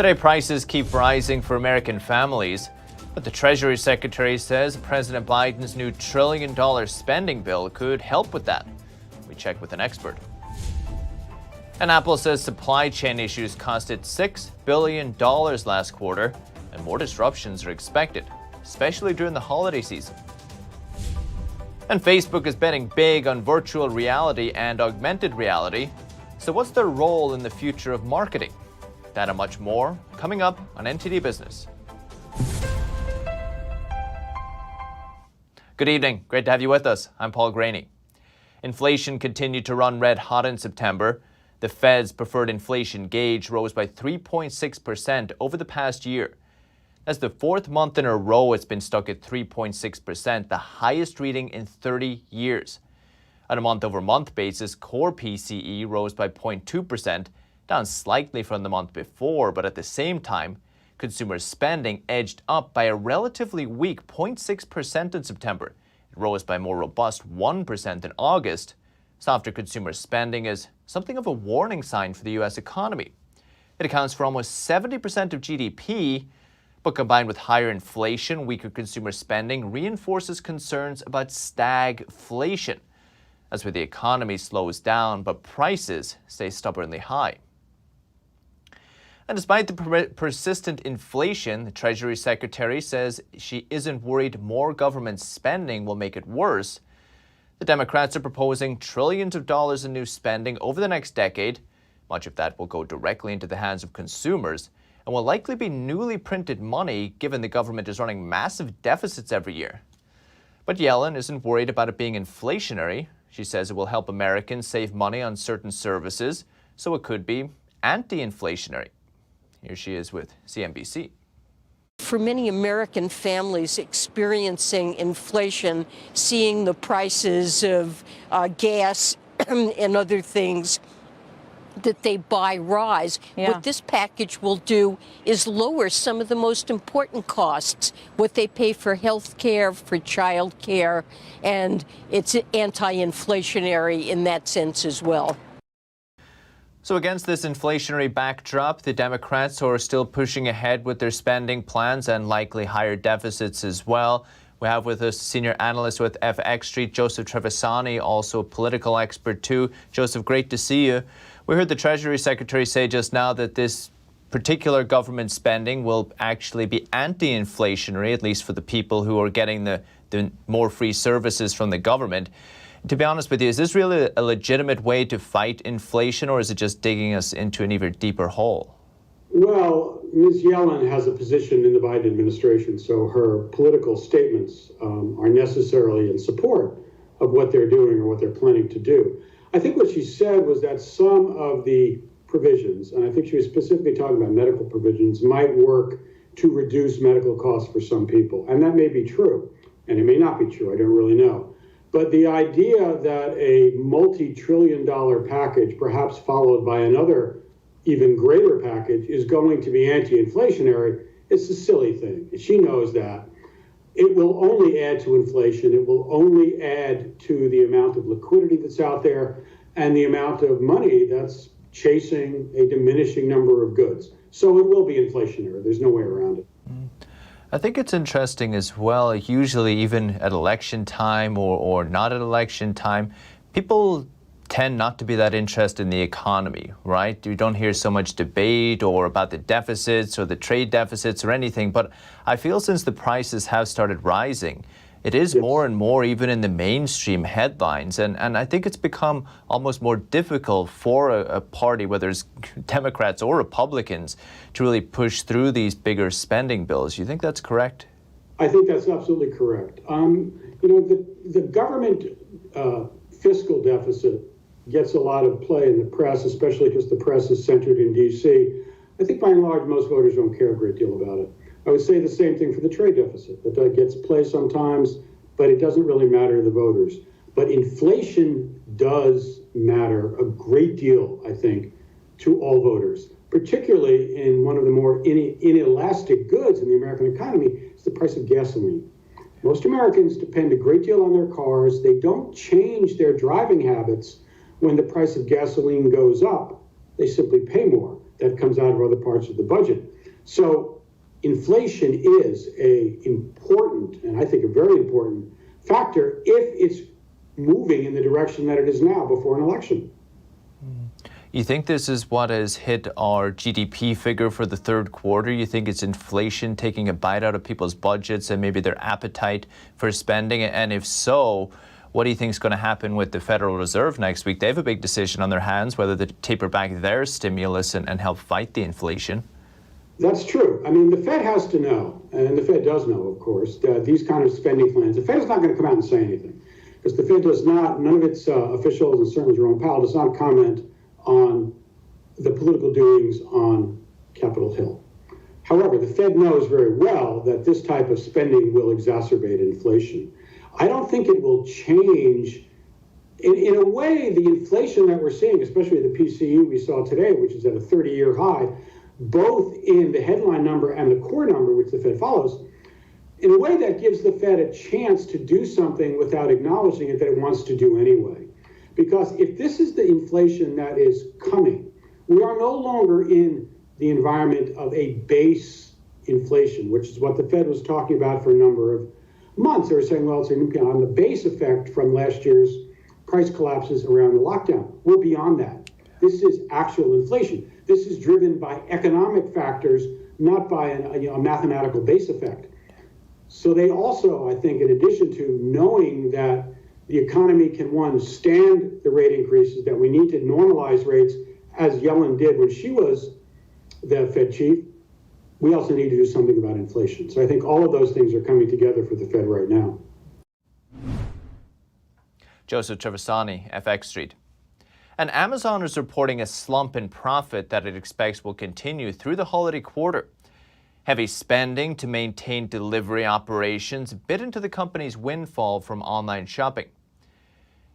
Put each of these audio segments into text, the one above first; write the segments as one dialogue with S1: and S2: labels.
S1: Today, prices keep rising for American families, but the Treasury Secretary says President Biden's new $1 trillion spending bill could help with that. We check with an expert. And Apple says supply chain issues cost it $6 billion last quarter, and more disruptions are expected, especially during the holiday season. And Facebook is betting big on virtual reality and augmented reality. So what's their role in the future of marketing? That and much more coming up on NTD Business. Good evening. Great to have you with us. I'm Paul Graney. Inflation continued to run red hot in September. The Fed's preferred inflation gauge rose by 3.6% over the past year. That's the fourth month in a row it's been stuck at 3.6%, the highest reading in 30 years. On a month-over-month basis, core PCE rose by 0.2%, down slightly from the month before, but at the same time, consumer spending edged up by a relatively weak 0.6% in September. It rose by a more robust 1% in August. Softer consumer spending is something of a warning sign for the U.S. economy. It accounts for almost 70% of GDP, but combined with higher inflation, weaker consumer spending reinforces concerns about stagflation. That's where the economy slows down, but prices stay stubbornly high. And despite the persistent inflation, the Treasury Secretary says she isn't worried more government spending will make it worse. The Democrats are proposing trillions of dollars in new spending over the next decade. Much of that will go directly into the hands of consumers and will likely be newly printed money, given the government is running massive deficits every year. But Yellen isn't worried about it being inflationary. She says it will help Americans save money on certain services, so it could be anti-inflationary. Here she is with CNBC.
S2: For many American families experiencing inflation, seeing the prices of gas and other things that they buy rise, what this package will do is lower some of the most important costs, what they pay for health care, for child care, and it's anti-inflationary in that sense as well.
S1: So against this inflationary backdrop, the Democrats are still pushing ahead with their spending plans and likely higher deficits as well. We have with us senior analyst with FX Street, Joseph Trevisani, also a political expert too. Joseph, great to see you. We heard the Treasury Secretary say just now that this particular government spending will actually be anti-inflationary, at least for the people who are getting the more free services from the government. To be honest with you, is this really a legitimate way to fight inflation, or is it just digging us into an even deeper hole?
S3: Well, Ms. Yellen has a position in the Biden administration, so her political statements are necessarily in support of what they're doing or what they're planning to do. I think what she said was that some of the provisions, and I think she was specifically talking about medical provisions, might work to reduce medical costs for some people. And that may be true, and it may not be true. I don't really know. But the idea that a multi-trillion-dollar package, perhaps followed by another even greater package, is going to be anti-inflationary, it's a silly thing. She knows that. It will only add to inflation. It will only add to the amount of liquidity that's out there and the amount of money that's chasing a diminishing number of goods. So it will be inflationary. There's no way around it.
S1: I think it's interesting as well, usually even at election time or not at election time, people tend not to be that interested in the economy, right? You don't hear so much debate or about the deficits or the trade deficits or anything, but I feel since the prices have started rising, it is more and more even in the mainstream headlines. And I think it's become almost more difficult for a party, whether it's Democrats or Republicans, to really push through these bigger spending bills. You think that's correct?
S3: I think that's absolutely correct. The government fiscal deficit gets a lot of play in the press, especially because the press is centered in D.C. I think by and large, most voters don't care a great deal about it. I would say the same thing for the trade deficit. That gets play sometimes, but it doesn't really matter to the voters. But inflation does matter a great deal, I think, to all voters, particularly in one of the more inelastic goods in the American economy, is the price of gasoline. Most Americans depend a great deal on their cars. They don't change their driving habits when the price of gasoline goes up. They simply pay more. that comes out of other parts of the budget. So inflation is a important, and I think a very important factor if it's moving in the direction that it is now before an election.
S1: You think this is what has hit our GDP figure for the third quarter? You think it's inflation taking a bite out of people's budgets and maybe their appetite for spending? And if so, what do you think is going to happen with the Federal Reserve next week? They have a big decision on their hands, whether to taper back their stimulus and help fight the inflation.
S3: That's true. I mean, the Fed has to know, and the Fed does know, of course, that these kind of spending plans, the Fed is not going to come out and say anything, because the Fed does not, none of its officials, and certainly Jerome Powell, does not comment on the political doings on Capitol Hill. However, the Fed knows very well that this type of spending will exacerbate inflation. I don't think it will change. In a way, the inflation that we're seeing, especially the PCE we saw today, which is at a 30-year high, both in the headline number and the core number, which the Fed follows, in a way that gives the Fed a chance to do something without acknowledging it that it wants to do anyway. Because if this is the inflation that is coming, we are no longer in the environment of a base inflation, which is what the Fed was talking about for a number of months. They were saying, well, it's on the base effect from last year's price collapses around the lockdown. We're beyond that. This is actual inflation. This is driven by economic factors, not by a mathematical base effect. So they also, I think, in addition to knowing that the economy can, one, stand the rate increases, that we need to normalize rates, as Yellen did when she was the Fed chief, we also need to do something about inflation. So I think all of those things are coming together for the Fed right now.
S1: Joseph Trevisani, FX Street. And Amazon is reporting a slump in profit that it expects will continue through the holiday quarter. Heavy spending to maintain delivery operations bit into the company's windfall from online shopping.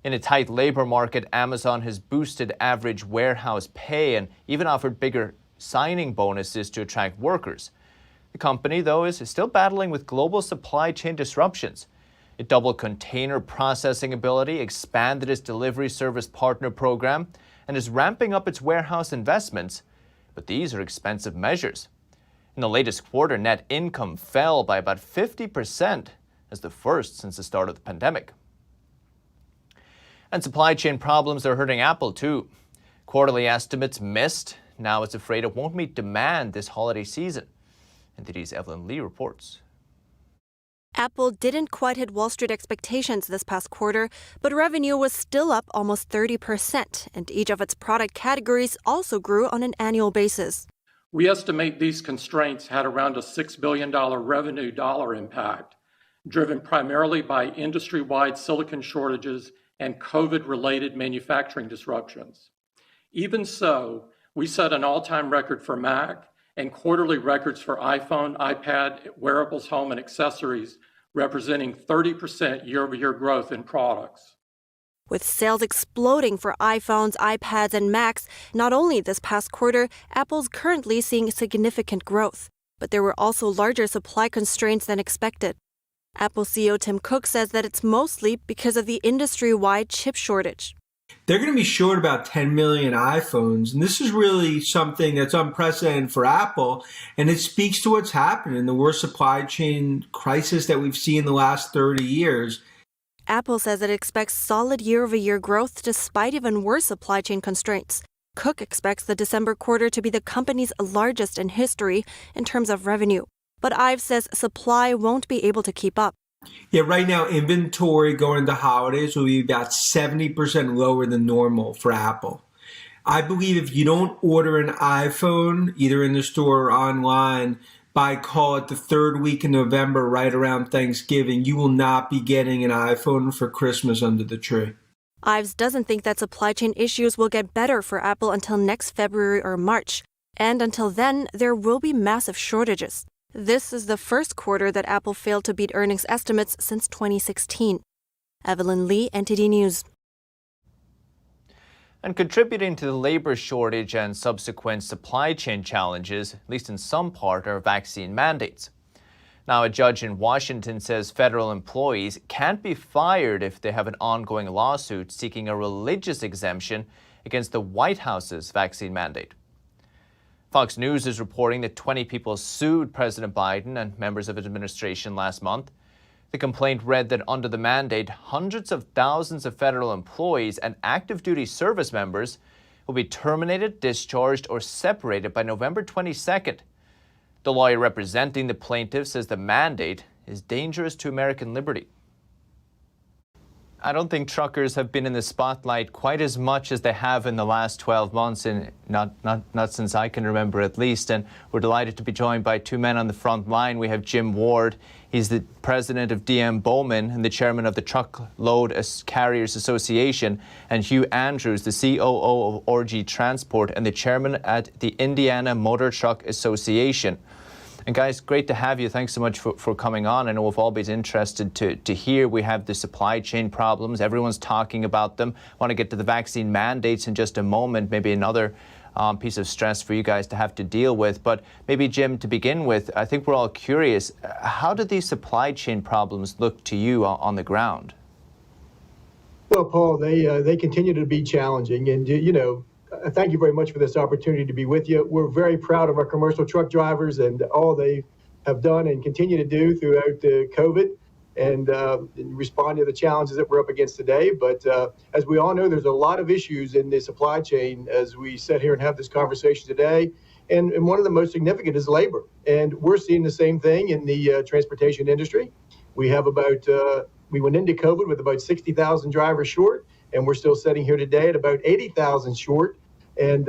S1: In a tight labor market, Amazon has boosted average warehouse pay and even offered bigger signing bonuses to attract workers. The company, though, is still battling with global supply chain disruptions. It doubled container processing ability, expanded its delivery service partner program, and is ramping up its warehouse investments. But these are expensive measures. In the latest quarter, net income fell by about 50%, as the first since the start of the pandemic. And supply chain problems are hurting Apple, too. Quarterly estimates missed. Now it's afraid it won't meet demand this holiday season. NTD's Evelyn Lee reports.
S4: Apple didn't quite hit Wall Street expectations this past quarter, but revenue was still up almost 30%, and each of its product categories also grew on an annual basis.
S5: We estimate these constraints had around a $6 billion revenue dollar impact, driven primarily by industry-wide silicon shortages and COVID-related manufacturing disruptions. Even so, we set an all-time record for Mac and quarterly records for iPhone, iPad, wearables, home, and accessories, representing 30% year-over-year growth in products.
S4: With sales exploding for iPhones, iPads, and Macs, not only this past quarter, Apple's currently seeing significant growth. But there were also larger supply constraints than expected. Apple CEO Tim Cook says that it's mostly because of the industry-wide chip shortage.
S6: They're going to be short about 10 million iPhones, and this is really something that's unprecedented for Apple, and it speaks to what's happened in the worst supply chain crisis that we've seen in the last 30 years.
S4: Apple says it expects solid year-over-year growth despite even worse supply chain constraints. Cook expects the December quarter to be the company's largest in history in terms of revenue. But Ives says supply won't be able to keep up.
S6: Yeah, right now, inventory going into holidays will be about 70% lower than normal for Apple. I believe if you don't order an iPhone, either in the store or online, by call it the third week in November, right around Thanksgiving, you will not be getting an iPhone for Christmas under the tree.
S4: Ives doesn't think that supply chain issues will get better for Apple until next February or March. And until then, there will be massive shortages. This is the first quarter that Apple failed to beat earnings estimates since 2016. Evelyn Lee, NTD News.
S1: And contributing to the labor shortage and subsequent supply chain challenges, at least in some part, are vaccine mandates. Now, a judge in Washington says federal employees can't be fired if they have an ongoing lawsuit seeking a religious exemption against the White House's vaccine mandate. Fox News is reporting that 20 people sued President Biden and members of his administration last month. The complaint read that under the mandate, hundreds of thousands of federal employees and active duty service members will be terminated, discharged, or separated by November 22nd. The lawyer representing the plaintiff says the mandate is dangerous to American liberty. I don't think truckers have been in the spotlight quite as much as they have in the last 12 months, and not since I can remember at least. And we're delighted to be joined by two men on the front line. We have Jim Ward. He's the president of DM Bowman and the chairman of the Truckload Carriers Association, and Hugh Andrews, the COO of RG Transport and the chairman at the Indiana Motor Truck Association. And guys, great to have you. Thanks so much for coming on. I know we've all been interested to hear. We have the supply chain problems. Everyone's talking about them. I want to get to the vaccine mandates in just a moment, maybe another piece of stress for you guys to have to deal with. But maybe, Jim, to begin with, I think we're all curious. How do these supply chain problems look to you on the ground?
S7: Well, Paul, they continue to be challenging. And, you know, thank you very much for this opportunity to be with you. We're very proud of our commercial truck drivers and all they have done and continue to do throughout COVID and respond to the challenges that we're up against today. But as we all know, there's a lot of issues in the supply chain as we sit here and have this conversation today. And one of the most significant is labor. And we're seeing the same thing in the transportation industry. We have we went into COVID with about 60,000 drivers short, and we're still sitting here today at about 80,000 short. And,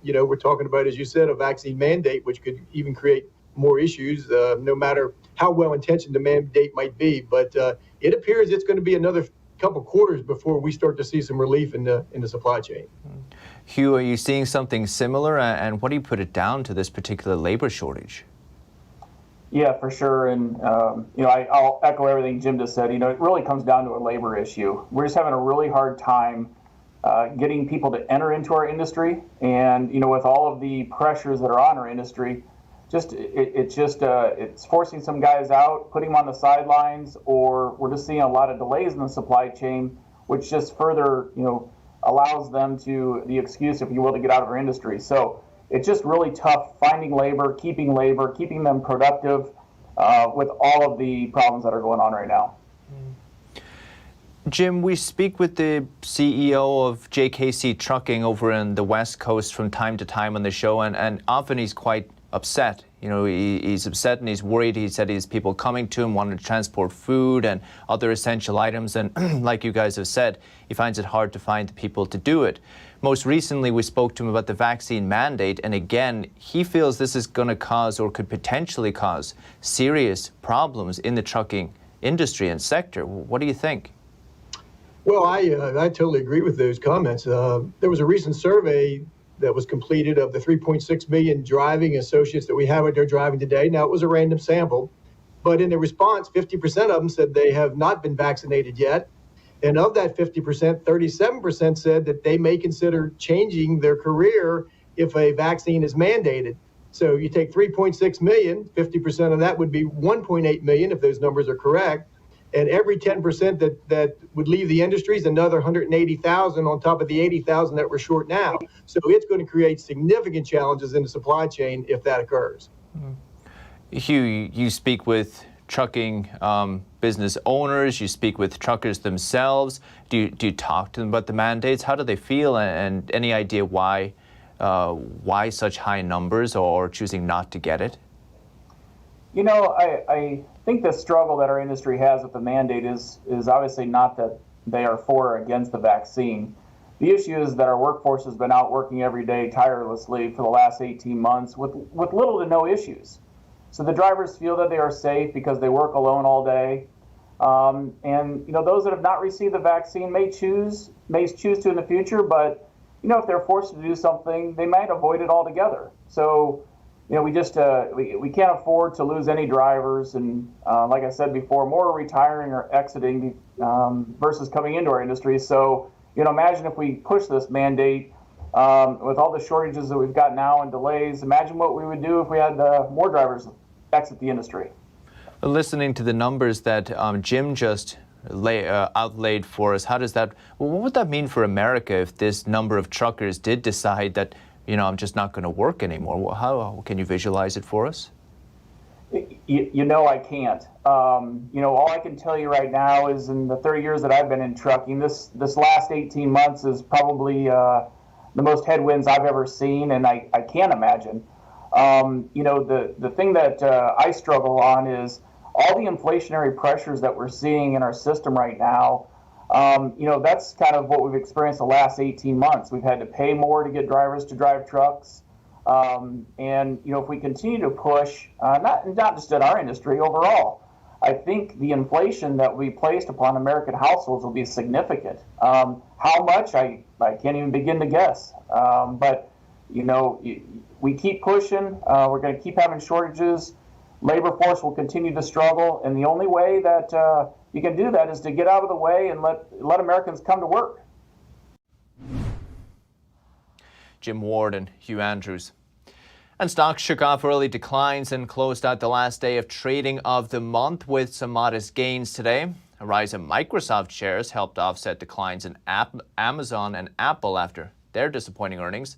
S7: you know, we're talking about, as you said, a vaccine mandate, which could even create more issues, no matter how well-intentioned the mandate might be. But it appears it's going to be another couple quarters before we start to see some relief in the supply chain.
S1: Hugh, are you seeing something similar? And what do you put it down to, this particular labor shortage?
S8: Yeah, for sure. And, you know, I'll echo everything Jim just said. You know, it really comes down to a labor issue. We're just having a really hard time getting people to enter into our industry. And, you know, with all of the pressures that are on our industry, it's forcing some guys out, putting them on the sidelines, or we're just seeing a lot of delays in the supply chain, which just further, you know, allows them the excuse, if you will, to get out of our industry. So it's just really tough finding labor, keeping them productive with all of the problems that are going on right now.
S1: Jim, we speak with the CEO of JKC Trucking over in the West Coast from time to time on the show, and often he's quite upset. You know, he's upset and he's worried. He said he has people coming to him wanting to transport food and other essential items, and like you guys have said, he finds it hard to find the people to do it. Most recently, we spoke to him about the vaccine mandate, and again, he feels this is going to cause, or could potentially cause, serious problems in the trucking industry and sector. What do you think?
S7: Well, I totally agree with those comments. There was a recent survey that was completed of the 3.6 million driving associates that we have out there driving today. Now, it was a random sample, but in the response, 50% of them said they have not been vaccinated yet. And of that 50%, 37% said that they may consider changing their career if a vaccine is mandated. So you take 3.6 million, 50% of that would be 1.8 million if those numbers are correct. And every 10% that would leave the industry is another 180,000 on top of the 80,000 that we're short now. So it's going to create significant challenges in the supply chain if that occurs.
S1: Hugh, you speak with trucking business owners, you speak with truckers themselves. Do you talk to them about the mandates? How do they feel, and any idea why such high numbers, or choosing not to get it?
S8: You know, I think the struggle that our industry has with the mandate is obviously not that they are for or against the vaccine. The issue is that our workforce has been out working every day tirelessly for the last 18 months with little to no issues. So the drivers feel that they are safe because they work alone all day. And, you know, those that have not received the vaccine may choose to in the future, but, you know, if they're forced to do something, they might avoid it altogether. So, you know, we can't afford to lose any drivers, and like I said before, more are retiring or exiting versus coming into our industry. So, you know, imagine if we push this mandate with all the shortages that we've got now and delays. Imagine what we would do if we had more drivers exit the industry.
S1: Listening to the numbers that Jim just outlaid for us, what would that mean for America if this number of truckers did decide that I'm just not going to work anymore? How can you visualize it for us?
S8: I can't. All I can tell you right now is in the 30 years that I've been in trucking, this last 18 months is probably the most headwinds I've ever seen, and I can't imagine. The thing that I struggle on is all the inflationary pressures that we're seeing in our system right now. That's kind of what we've experienced the last 18 months. We've had to pay more to get drivers to drive trucks. If we continue to push, not just in our industry, overall, I think the inflation that we placed upon American households will be significant. How much, I can't even begin to guess. But we keep pushing. We're going to keep having shortages. Labor force will continue to struggle. And the only way that you can do that is to get out of the way and let Americans come to work.
S1: Jim Ward and Hugh Andrews. And stocks shook off early declines and closed out the last day of trading of the month with some modest gains today. A rise in Microsoft shares helped offset declines in Amazon and Apple after their disappointing earnings.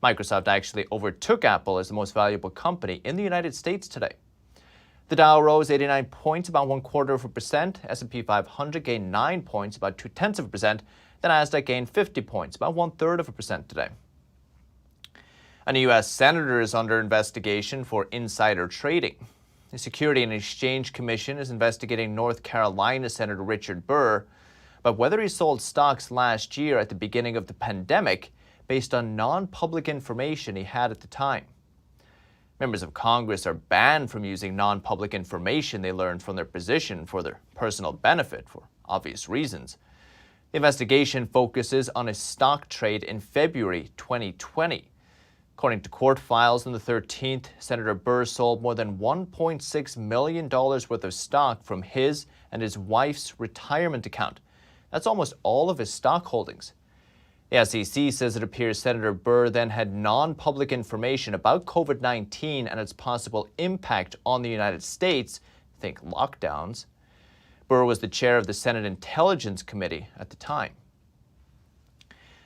S1: Microsoft actually overtook Apple as the most valuable company in the United States today. The Dow rose 89 points, about 0.25%. S&P 500 gained 9 points, about 0.2%. The Nasdaq gained 50 points, about 1/3% today. And a U.S. senator is under investigation for insider trading. The Security and Exchange Commission is investigating North Carolina Senator Richard Burr about whether he sold stocks last year at the beginning of the pandemic based on non-public information he had at the time. Members of Congress are banned from using non-public information they learned from their position for their personal benefit for obvious reasons. The investigation focuses on a stock trade in February 2020. According to court files on the 13th, Senator Burr sold more than $1.6 million worth of stock from his and his wife's retirement account. That's almost all of his stock holdings. The SEC says it appears Senator Burr then had non-public information about COVID-19 and its possible impact on the United States, think lockdowns. Burr was the chair of the Senate Intelligence Committee at the time.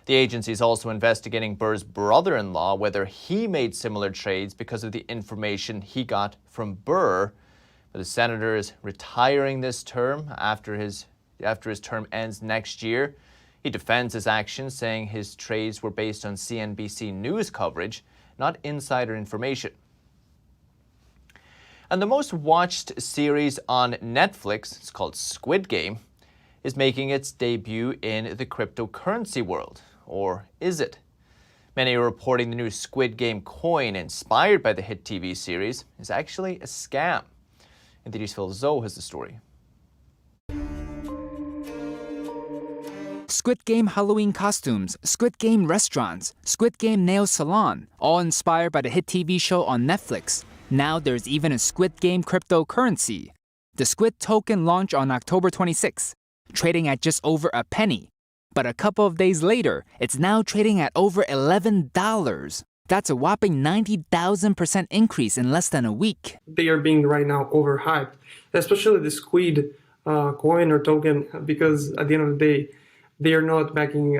S1: The agency is also investigating Burr's brother-in-law, whether he made similar trades because of the information he got from Burr. But the senator is retiring this term after his term ends next year. He defends his actions, saying his trades were based on CNBC News coverage, not insider information. And the most watched series on Netflix, it's called Squid Game, is making its debut in the cryptocurrency world. Or is it? Many are reporting the new Squid Game coin, inspired by the hit TV series, is actually a scam. NTD's Phil Zoe has the story.
S9: Squid Game Halloween costumes, Squid Game restaurants, Squid Game nail salon, all inspired by the hit TV show on Netflix. Now there's even a Squid Game cryptocurrency. The Squid token launched on October 26, trading at just over a penny. But a couple of days later, it's now trading at over $11. That's a whopping 90,000% increase in less than a week.
S10: They are being right now overhyped, especially the Squid coin or token, because at the end of the day, they are not backing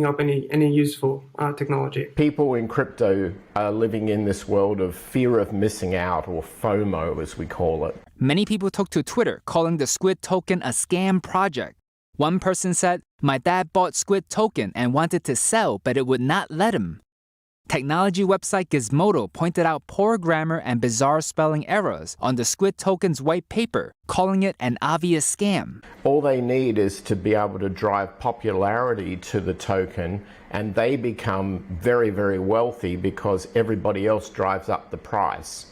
S10: up any useful technology.
S11: People in crypto are living in this world of fear of missing out, or FOMO as we call it.
S9: Many people took to Twitter calling the Squid token a scam project. One person said, "My dad bought Squid token and wanted to sell, but it would not let him." Technology website Gizmodo pointed out poor grammar and bizarre spelling errors on the Squid token's white paper, calling it an obvious scam.
S11: All they need is to be able to drive popularity to the token, and they become very, very wealthy because everybody else drives up the price.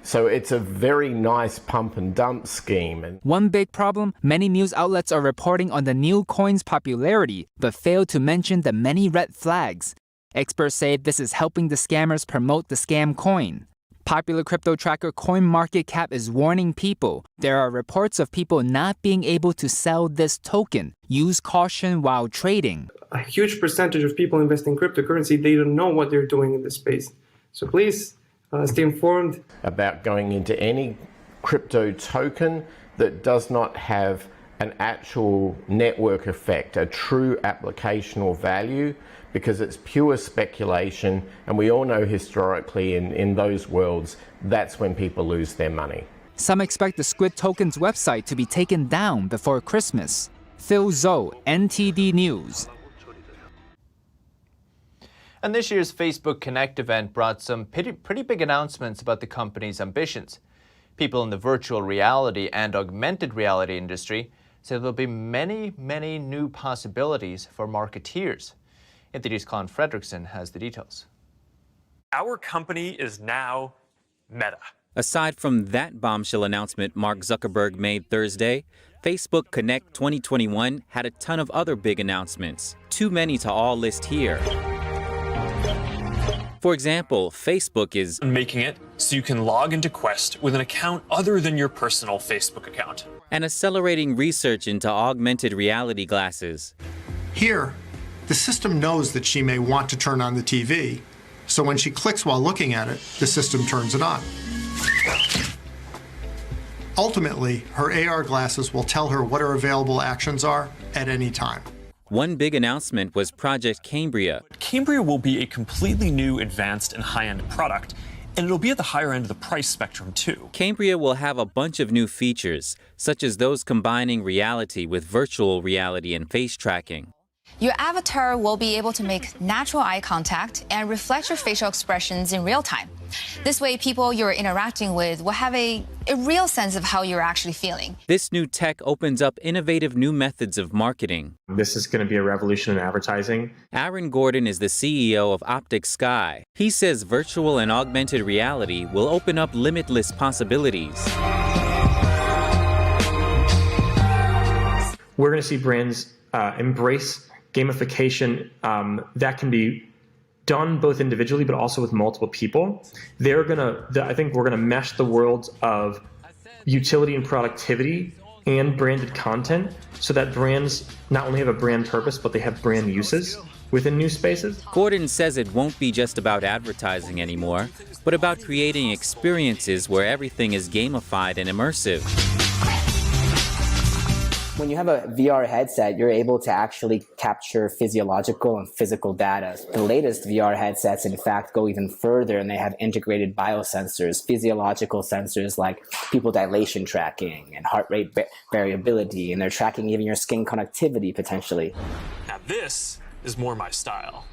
S11: So it's a very nice pump and dump scheme.
S9: One big problem, many news outlets are reporting on the new coin's popularity, but fail to mention the many red flags. Experts say this is helping the scammers promote the scam coin. Popular crypto tracker CoinMarketCap is warning people there are reports of people not being able to sell this token. Use caution while trading.
S10: A huge percentage of people investing in cryptocurrency, they don't know what they're doing in this space. So please stay informed
S11: about going into any crypto token that does not have an actual network effect, a true applicational value, because it's pure speculation, and we all know historically in those worlds, that's when people lose their money.
S9: Some expect the Squid token's website to be taken down before Christmas. Phil Zhou, NTD News.
S1: And this year's Facebook Connect event brought some pretty big announcements about the company's ambitions. People in the virtual reality and augmented reality industry say there'll be many new possibilities for marketeers. NTD's Colin Fredrickson has the details.
S12: Our company is now Meta.
S13: Aside from that bombshell announcement Mark Zuckerberg made Thursday, Facebook Connect 2021 had a ton of other big announcements, too many to all list here. For example, Facebook is
S12: making it so you can log into Quest with an account other than your personal Facebook account.
S13: And accelerating research into augmented reality glasses.
S14: Here, the system knows that she may want to turn on the TV, so when she clicks while looking at it, the system turns it on. Ultimately, her AR glasses will tell her what her available actions are at any time.
S13: One big announcement was Project Cambria.
S12: Cambria will be a completely new, advanced, and high-end product, and it'll be at the higher end of the price spectrum, too.
S13: Cambria will have a bunch of new features, such as those combining reality with virtual reality and face tracking.
S15: Your avatar will be able to make natural eye contact and reflect your facial expressions in real time. This way, people you're interacting with will have a real sense of how you're actually feeling.
S13: This new tech opens up innovative new methods of marketing.
S16: This is going to be a revolution in advertising.
S13: Aaron Gordon is the CEO of Optic Sky. He says virtual and augmented reality will open up limitless possibilities.
S16: We're going to see brands embrace gamification that can be done both individually but also with multiple people. I think we're gonna mesh the worlds of utility and productivity and branded content so that brands not only have a brand purpose, but they have brand uses within new spaces.
S13: Gordon says it won't be just about advertising anymore, but about creating experiences where everything is gamified and immersive.
S17: When you have a VR headset, you're able to actually capture physiological and physical data. The latest VR headsets, in fact, go even further, and they have integrated biosensors, physiological sensors like pupil dilation tracking and heart rate variability, and they're tracking even your skin conductivity potentially.
S12: Now this is more my style.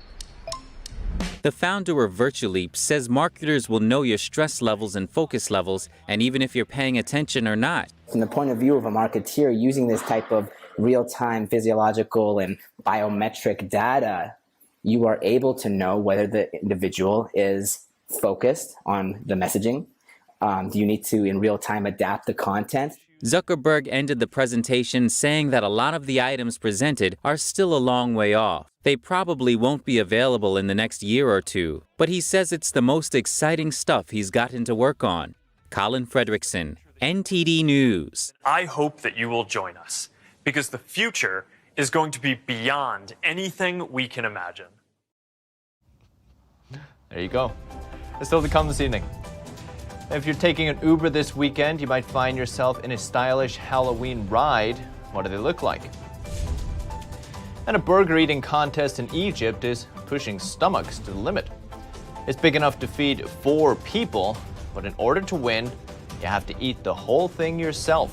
S13: The founder of Virtuleap says marketers will know your stress levels and focus levels, and even if you're paying attention or not.
S17: From the point of view of a marketeer, using this type of real-time physiological and biometric data, you are able to know whether the individual is focused on the messaging. Do you need to, in real time, adapt the content?
S13: Zuckerberg ended the presentation saying that a lot of the items presented are still a long way off. They probably won't be available in the next year or two, but he says it's the most exciting stuff he's gotten to work on. Colin Fredrickson, NTD News.
S12: I hope that you will join us, because the future is going to be beyond anything we can imagine.
S1: There you go. That's still to come this evening. If you're taking an Uber this weekend, you might find yourself in a stylish Halloween ride. What do they look like? And a burger eating contest in Egypt is pushing stomachs to the limit. It's big enough to feed 4 people, but in order to win, you have to eat the whole thing yourself.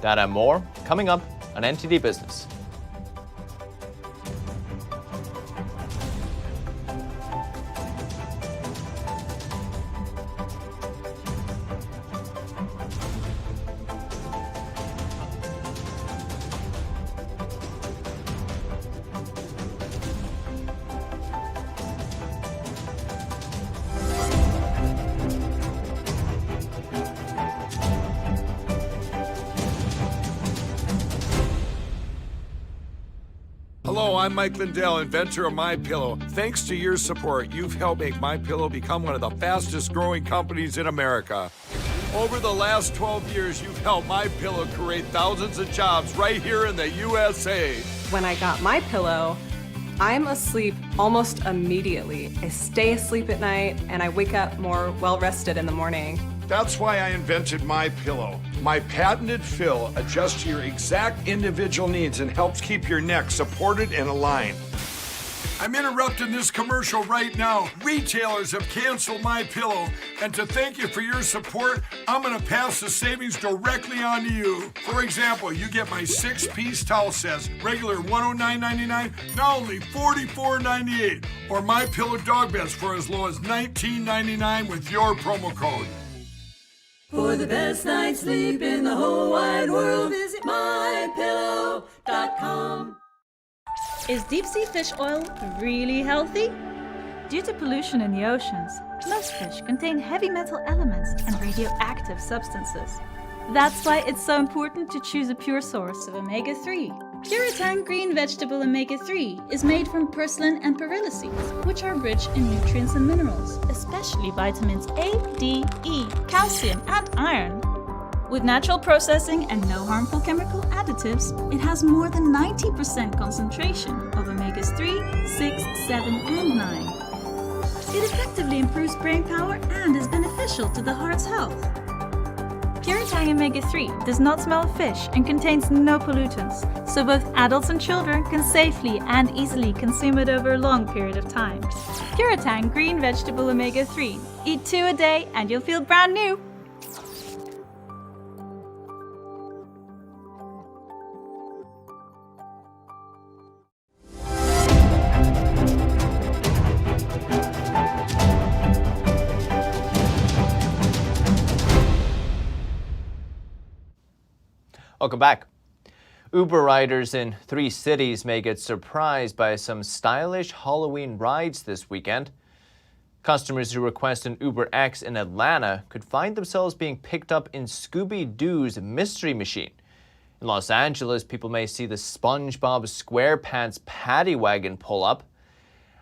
S1: That and more coming up on NTD Business.
S18: Hello, I'm Mike Lindell, inventor of MyPillow. Thanks to your support, you've helped make MyPillow become one of the fastest growing companies in America. Over the last 12 years, you've helped MyPillow create thousands of jobs right here in the USA.
S19: When I got MyPillow, I'm asleep almost immediately. I stay asleep at night and I wake up more well-rested in the morning.
S18: That's why I invented MyPillow. My patented fill adjusts to your exact individual needs and helps keep your neck supported and aligned. I'm interrupting this commercial right now. Retailers have canceled MyPillow, and to thank you for your support, I'm going to pass the savings directly on to you. For example, you get my 6-piece towel sets, regular $109.99, now only $44.98, or MyPillow dog beds for as low as $19.99 with your promo code.
S20: For the best night's sleep in the whole wide world, visit MyPillow.com.
S21: Is deep-sea fish oil really healthy? Due to pollution in the oceans, most fish contain heavy metal elements and radioactive substances. That's why it's so important to choose a pure source of omega-3. Puritang green vegetable omega-3 is made from purslane and perylacines, which are rich in nutrients and minerals, especially vitamins A, D, E, calcium, and iron. With natural processing and no harmful chemical additives, it has more than 90% concentration of omegas 3, 6, 7, and 9. It effectively improves brain power and is beneficial to the heart's health. Puritang omega-3 does not smell of fish and contains no pollutants, so both adults and children can safely and easily consume it over a long period of time. Puritang green vegetable omega-3. Eat 2 a day and you'll feel brand new.
S1: Welcome back. Uber riders in 3 cities may get surprised by some stylish Halloween rides this weekend. Customers who request an Uber X in Atlanta could find themselves being picked up in Scooby-Doo's Mystery Machine. In Los Angeles, people may see the SpongeBob SquarePants Paddy Wagon pull up.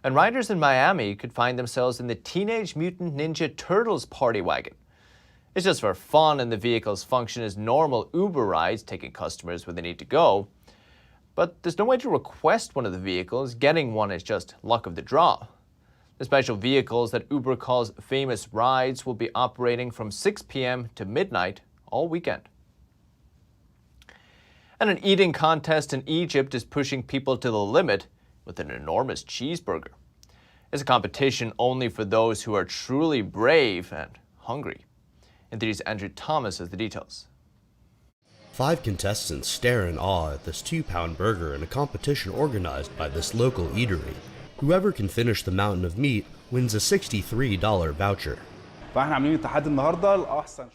S1: And riders in Miami could find themselves in the Teenage Mutant Ninja Turtles Party Wagon. It's just for fun, and the vehicles function as normal Uber rides, taking customers where they need to go. But there's no way to request one of the vehicles. Getting one is just luck of the draw. The special vehicles that Uber calls famous rides will be operating from 6 p.m. to midnight all weekend. And an eating contest in Egypt is pushing people to the limit with an enormous cheeseburger. It's a competition only for those who are truly brave and hungry. NTD's Andrew Thomas has the details.
S22: 5 contestants stare in awe at this 2-pound burger in a competition organized by this local eatery. Whoever can finish the mountain of meat wins a $63 voucher.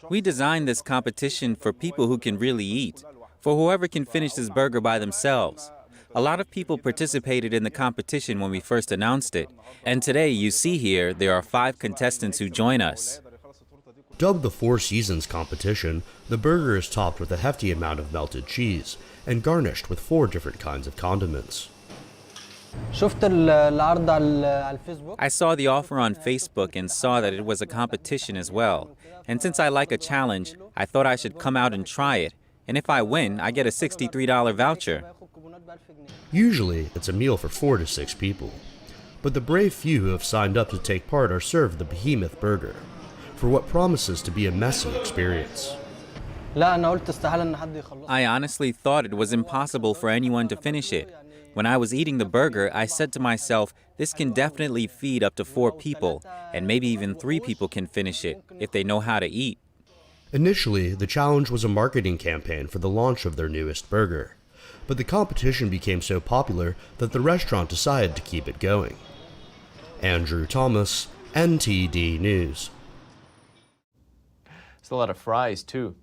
S13: We designed this competition for people who can really eat, for whoever can finish this burger by themselves. A lot of people participated in the competition when we first announced it, and today you see here there are 5 contestants who join us.
S22: Dubbed the 4 Seasons competition, the burger is topped with a hefty amount of melted cheese and garnished with 4 different kinds of condiments.
S13: I saw the offer on Facebook and saw that it was a competition as well. And since I like a challenge, I thought I should come out and try it. And if I win, I get a $63 voucher.
S22: Usually, it's a meal for 4 to 6 people. But the brave few who have signed up to take part are served the behemoth burger, for what promises to be a messy experience.
S13: I honestly thought it was impossible for anyone to finish it. When I was eating the burger, I said to myself, this can definitely feed up to 4 people, and maybe even 3 people can finish it, if they know how to eat.
S22: Initially, the challenge was a marketing campaign for the launch of their newest burger, but the competition became so popular that the restaurant decided to keep it going. Andrew Thomas, NTD News.
S1: A lot of fries too.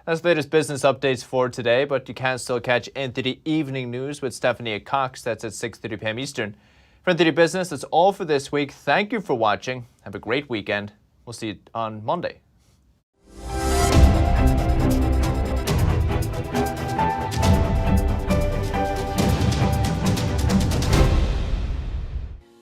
S1: That's the latest business updates for today, but you can still catch NTD Evening News with Stephanie Cox. That's at 6:30 p.m. Eastern. For NTD Business, that's all for this week. Thank you for watching. Have a great weekend. We'll see you on Monday.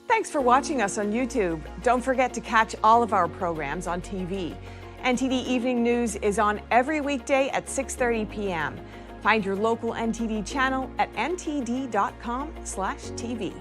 S23: Thanks for watching us on YouTube. Don't forget to catch all of our programs on TV. NTD Evening News is on every weekday at 6:30 p.m. Find your local NTD channel at ntd.com/TV.